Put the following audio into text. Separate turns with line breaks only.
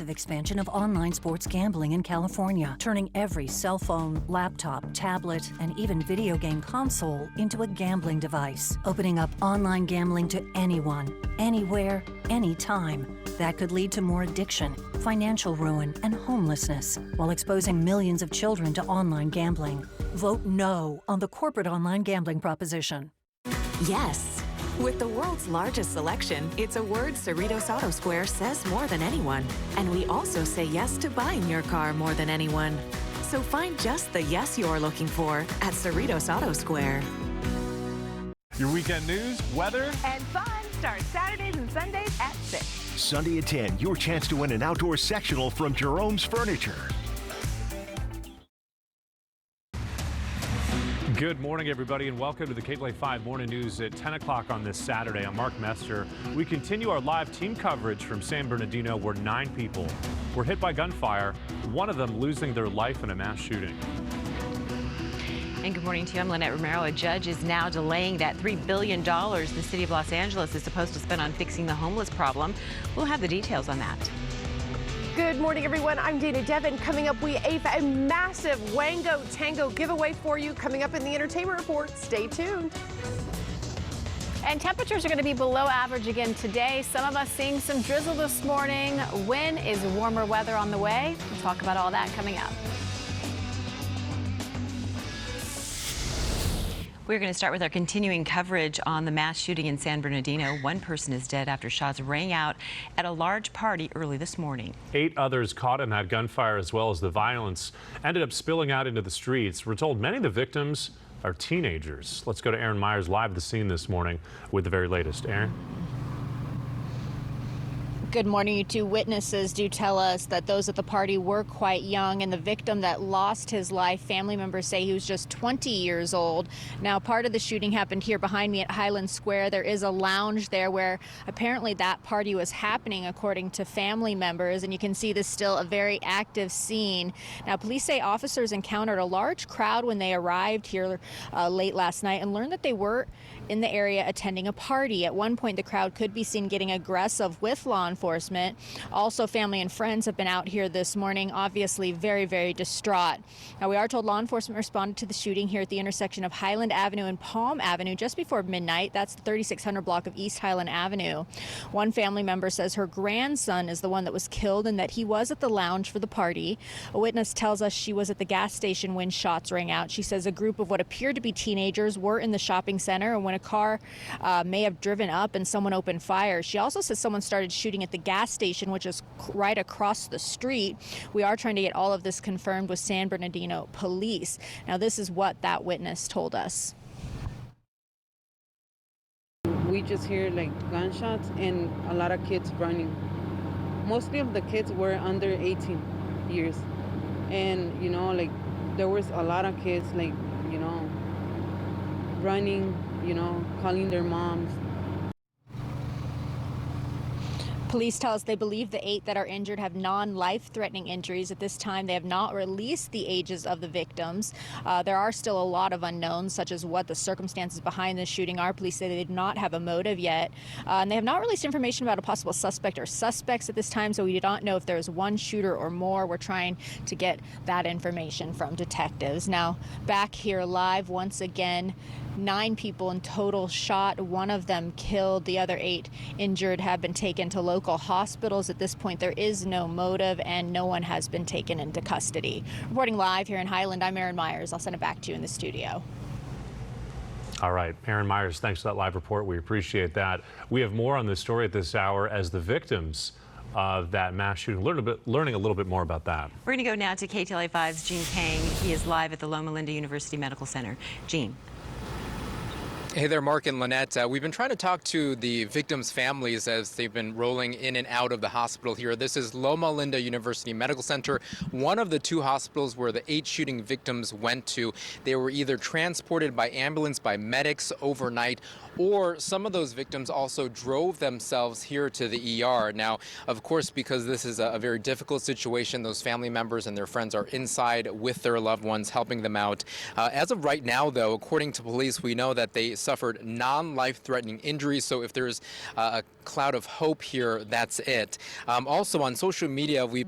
expansion of online sports gambling in California, turning every cell phone, laptop, tablet, and even video game console into a gambling device, opening up online gambling to anyone, anywhere, anytime. That could lead to more addiction, financial ruin, and homelessness, while exposing millions of children to online gambling. Vote no on the corporate online gambling proposition.
Yes. With the world's largest selection, it's a word Cerritos Auto Square says more than anyone. And we also say yes to buying your car more than anyone. So find just the yes you're looking for at Cerritos Auto Square.
Your weekend news, weather,
and fun starts Saturdays and Sundays at 6.
Sunday at 10, your chance to win an outdoor sectional from Jerome's Furniture.
Good morning, everybody, and welcome to the KTLA 5 Morning News at 10 o'clock on this Saturday. I'm Mark Mester. We continue our live team coverage from San Bernardino, where 9 people were hit by gunfire, one of them losing their life in a mass shooting.
And good morning to you. I'm Lynette Romero. A judge is now delaying that $3 billion the city of Los Angeles is supposed to spend on fixing the homeless problem. We'll have the details on that.
Good morning, everyone. I'm Dana Devin. Coming up, we have a massive Wango Tango giveaway for you coming up in the entertainment report. Stay tuned.
And temperatures are going to be below average again today. Some of us seeing some drizzle this morning. When is warmer weather on the way? We'll talk about all that coming up.
We're going to start with our continuing coverage on the mass shooting in San Bernardino. One person is dead after shots rang out at a large party early this morning. 8
others caught in that gunfire, as well as the violence, ended up spilling out into the streets. We're told many of the victims are teenagers. Let's go to Aaron Myers live at the scene this morning with the very latest. Aaron?
Good morning. You 2 witnesses do tell us that those at the party were quite young, and the victim that lost his life, family members say he was just 20 years old. Now, part of the shooting happened here behind me at Highland Square. There is a lounge there where apparently that party was happening, according to family members, and you can see this still a very active scene. Now, police say officers encountered a large crowd when they arrived here late last night and learned that they were in the area attending a party. At one point, the crowd could be seen getting aggressive with law enforcement. Also, family and friends have been out here this morning, obviously very, very distraught. Now, we are told law enforcement responded to the shooting here at the intersection of Highland Avenue and Palm Avenue just before midnight. That's the 3600 block of East Highland Avenue. One family member says her grandson is the one that was killed and that he was at the lounge for the party. A witness tells us she was at the gas station when shots rang out. She says a group of what appeared to be teenagers were in the shopping center, and when a car may have driven up and someone opened fire. She also says someone started shooting at the gas station, which is right across the street. We are trying to get all of this confirmed with San Bernardino police. Now, this is what that witness told us.
We just hear like gunshots and a lot of kids running. Mostly of the kids were under 18 years. And, you know, like there was a lot of kids like, you know, running, you know, calling their moms.
Police tell us they believe the 8 that are injured have non-life-threatening injuries. At this time, they have not released the ages of the victims. There are still a lot of unknowns, such as what the circumstances behind the shooting are. Police say they did not have a motive yet. And they have not released information about a possible suspect or suspects at this time, so we do not know if there is one shooter or more. We're trying to get that information from detectives. Now, back here live once again. 9 people in total shot, 1 of them killed. The other 8 injured have been taken to local hospitals. At this point, there is no motive and no one has been taken into custody. Reporting live here in Highland, I'm Aaron Myers. I'll send it back to you in the studio.
All right, Aaron Myers, thanks for that live report. We appreciate that. We have more on this story at this hour as the victims of that mass shooting, learning a little bit more about that.
We're going to go now to KTLA 5's Gene Kang. He is live at the Loma Linda University Medical Center. Gene.
Hey there, Mark and Lynette. We've been trying to talk to the victims' families as they've been rolling in and out of the hospital here. This is Loma Linda University Medical Center, one of the 2 hospitals where the 8 shooting victims went to. They were either transported by ambulance by medics overnight, or some of those victims also drove themselves here to the ER. Now, of course, because this is a very difficult situation, those family members and their friends are inside with their loved ones, helping them out. As of right now, though, according to police, we know that they suffered non-life-threatening injuries. So if there's a cloud of hope here, that's it. Also on social media, we've